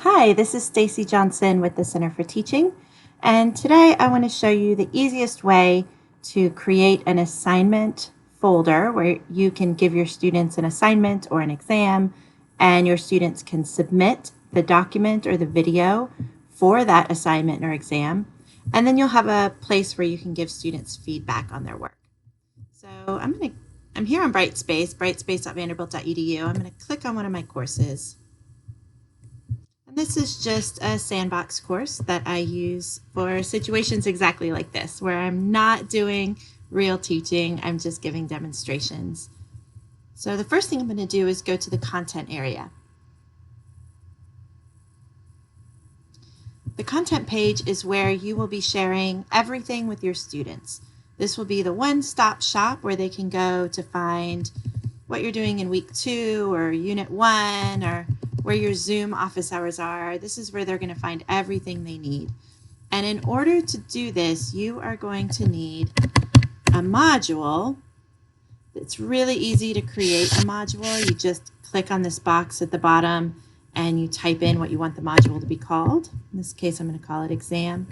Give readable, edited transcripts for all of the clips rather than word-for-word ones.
Hi, this is Stacey Johnson with the Center for Teaching, and today I want to show you the easiest way to create an assignment folder where you can give your students an assignment or an exam, and your students can submit the document or the video for that assignment or exam, and then you'll have a place where you can give students feedback on their work. So I'm here on Brightspace, brightspace.vanderbilt.edu. I'm going to click on one of my courses. And this is just a sandbox course that I use for situations exactly like this, where I'm not doing real teaching, I'm just giving demonstrations. So the first thing I'm going to do is go to the content area. The content page is where you will be sharing everything with your students. This will be the one-stop shop where they can go to find what you're doing in week 2 or unit 1 or where your Zoom office hours are. This is where they're going to find everything they need. And in order to do this, you are going to need a module. It's really easy to create a module. You just click on this box at the bottom and you type in what you want the module to be called. In this case, I'm going to call it exam.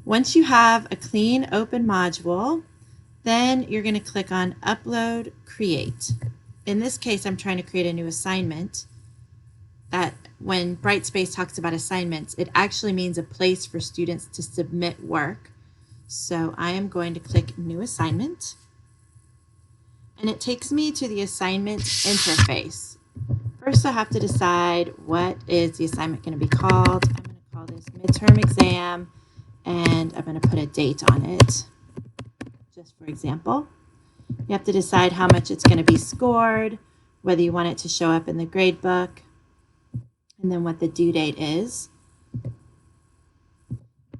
Once you have a clean, open module, then you're going to click on Upload, Create. In this case, I'm trying to create a new assignment. That when Brightspace talks about assignments, it actually means a place for students to submit work. So I am going to click New Assignment. And it takes me to the assignment interface. First, I have to decide what is the assignment going to be called. I'm going to call this Midterm Exam, and I'm going to put a date on it, just for example. You have to decide how much it's going to be scored, whether you want it to show up in the grade book, and then what the due date is.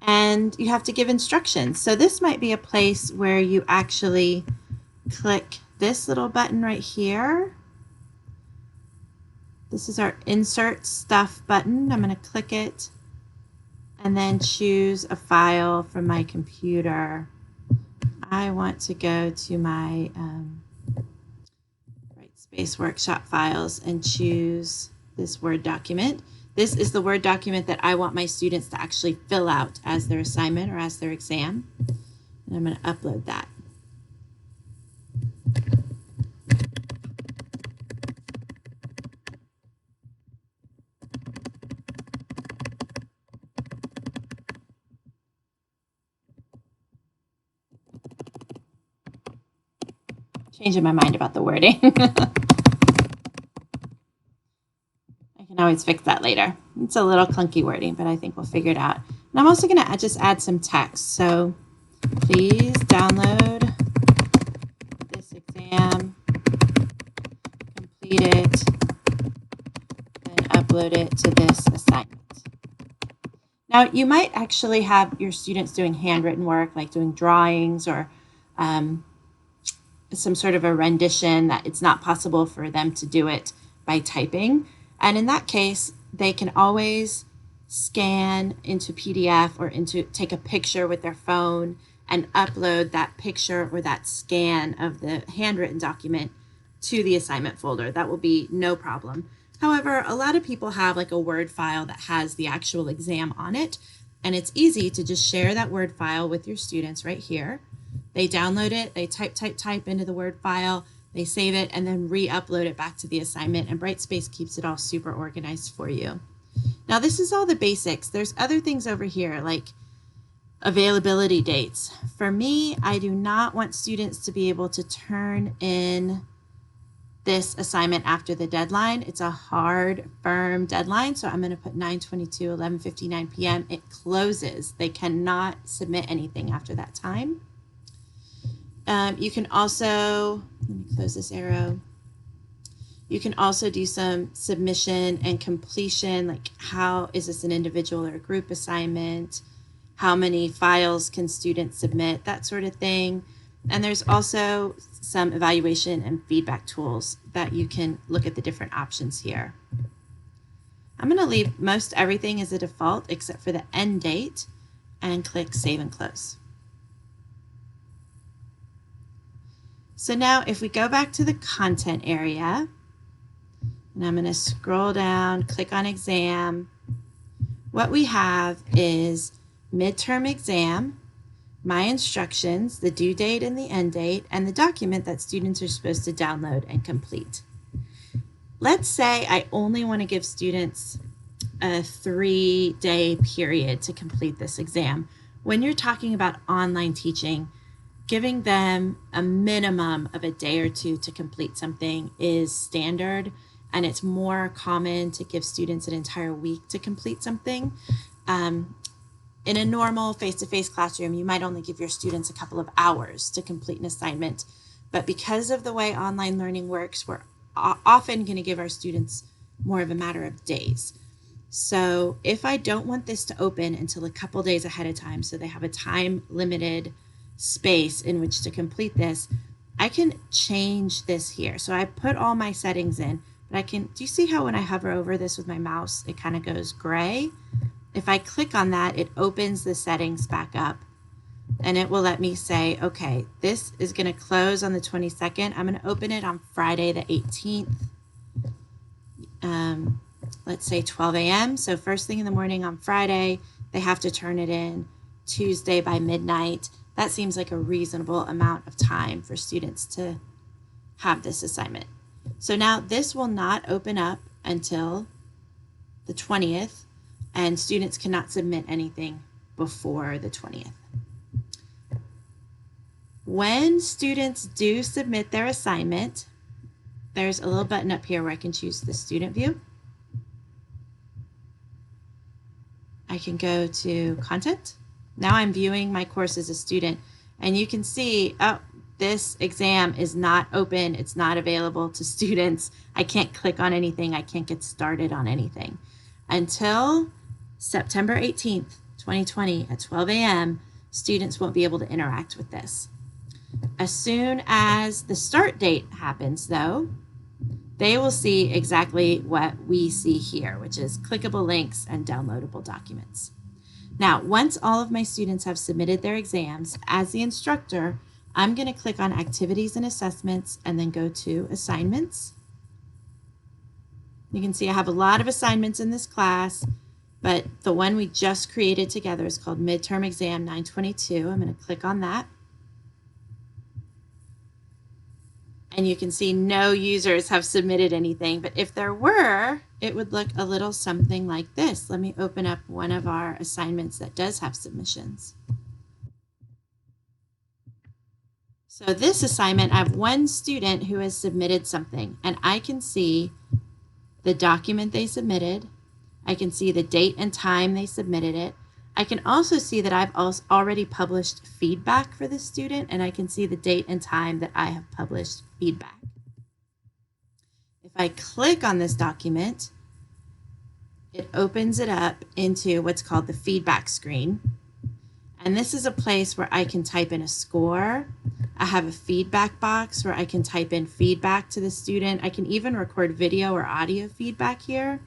And you have to give instructions. So this might be a place where you actually click this little button right here. This is our Insert Stuff button. I'm going to click it and then choose a file from my computer. I want to go to my Brightspace workshop files and choose this Word document. This is the Word document that I want my students to actually fill out as their assignment or as their exam. And I'm going to upload that. Changing my mind about the wording. I can always fix that later. It's a little clunky wording, but I think we'll figure it out. And I'm also going to just add some text. So please download this exam, complete it, and upload it to this assignment. Now, you might actually have your students doing handwritten work, like doing drawings or some sort of a rendition that it's not possible for them to do it by typing. And in that case, they can always scan into PDF or take a picture with their phone and upload that picture or that scan of the handwritten document to the assignment folder. That will be no problem. However, a lot of people have like a Word file that has the actual exam on it, and it's easy to just share that Word file with your students right here. They download it, they type into the Word file, they save it, and then re-upload it back to the assignment, and Brightspace keeps it all super organized for you. Now, this is all the basics. There's other things over here like availability dates. For me, I do not want students to be able to turn in this assignment after the deadline. It's a hard, firm deadline, so I'm going to put 9/22, 11:59 p.m. It closes. They cannot submit anything after that time. You can also, let me close this arrow. You can also do some submission and completion, like how is this an individual or a group assignment? How many files can students submit? That sort of thing. And there's also some evaluation and feedback tools that you can look at the different options here. I'm going to leave most everything as a default except for the end date and click Save and Close. So now if we go back to the content area, And I'm going to scroll down, click on exam. What we have is midterm exam, my instructions, the due date and the end date, and the document that students are supposed to download and complete. Let's say I only want to give students a 3-day period to complete this exam. When you're talking about online teaching, giving them a minimum of a day or two to complete something is standard, and it's more common to give students an entire week to complete something. In a normal face-to-face classroom, you might only give your students a couple of hours to complete an assignment, but because of the way online learning works, we're often going to give our students more of a matter of days. So if I don't want this to open until a couple days ahead of time, so they have a time-limited space in which to complete this, I can change this here. So I put all my settings in, but do you see how when I hover over this with my mouse, it kind of goes gray? If I click on that, it opens the settings back up, and it will let me say, okay, this is going to close on the 22nd. I'm going to open it on Friday the 18th. Let's say 12 a.m. So first thing in the morning on Friday, they have to turn it in Tuesday by midnight. That seems like a reasonable amount of time for students to have this assignment. So now this will not open up until the 20th, and students cannot submit anything before the 20th. When students do submit their assignment, there's a little button up here where I can choose the student view. I can go to content. Now I'm viewing my course as a student, and you can see, oh, this exam is not open. It's not available to students. I can't click on anything. I can't get started on anything. Until September 18th, 2020 at 12 a.m., students won't be able to interact with this. As soon as the start date happens, though, they will see exactly what we see here, which is clickable links and downloadable documents. Now, once all of my students have submitted their exams, as the instructor, I'm going to click on Activities and Assessments and then go to Assignments. You can see I have a lot of assignments in this class, but the one we just created together is called Midterm Exam 922. I'm going to click on that. And you can see no users have submitted anything, but if there were, it would look a little something like this. Let me open up one of our assignments that does have submissions. So this assignment, I have one student who has submitted something, and I can see the document they submitted. I can see the date and time they submitted it. I can also see that I've already published feedback for this student, and I can see the date and time that I have published feedback. If I click on this document, it opens it up into what's called the feedback screen. And this is a place where I can type in a score. I have a feedback box where I can type in feedback to the student. I can even record video or audio feedback here.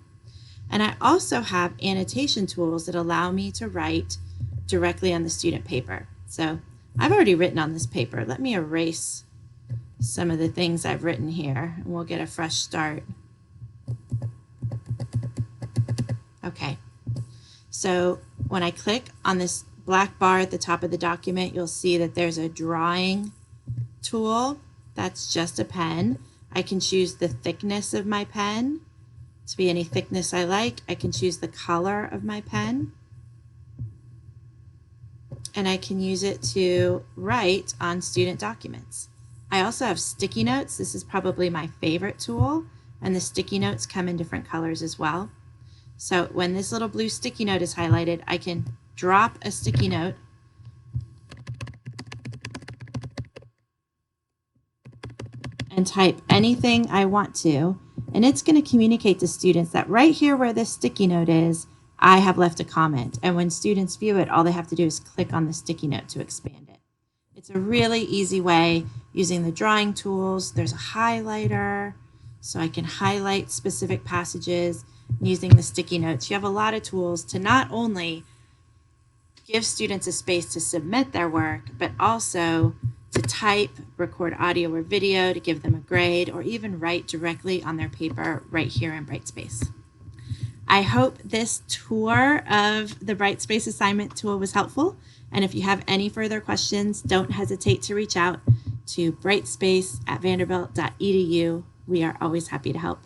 And I also have annotation tools that allow me to write directly on the student paper. So I've already written on this paper. Let me erase some of the things I've written here, and we'll get a fresh start. Okay, so when I click on this black bar at the top of the document, you'll see that there's a drawing tool. That's just a pen. I can choose the thickness of my pen to be any thickness I like. I can choose the color of my pen, and I can use it to write on student documents. I also have sticky notes. This is probably my favorite tool, and the sticky notes come in different colors as well. So when this little blue sticky note is highlighted, I can drop a sticky note and type anything I want to, and it's going to communicate to students that right here where this sticky note is, I have left a comment. And when students view it, all they have to do is click on the sticky note to expand it. It's a really easy way using the drawing tools. There's a highlighter, so I can highlight specific passages using the sticky notes. You have a lot of tools to not only give students a space to submit their work, but also to type, record audio or video to give them a grade, or even write directly on their paper right here in Brightspace. I hope this tour of the Brightspace assignment tool was helpful. And if you have any further questions, don't hesitate to reach out to brightspace@vanderbilt.edu. We are always happy to help.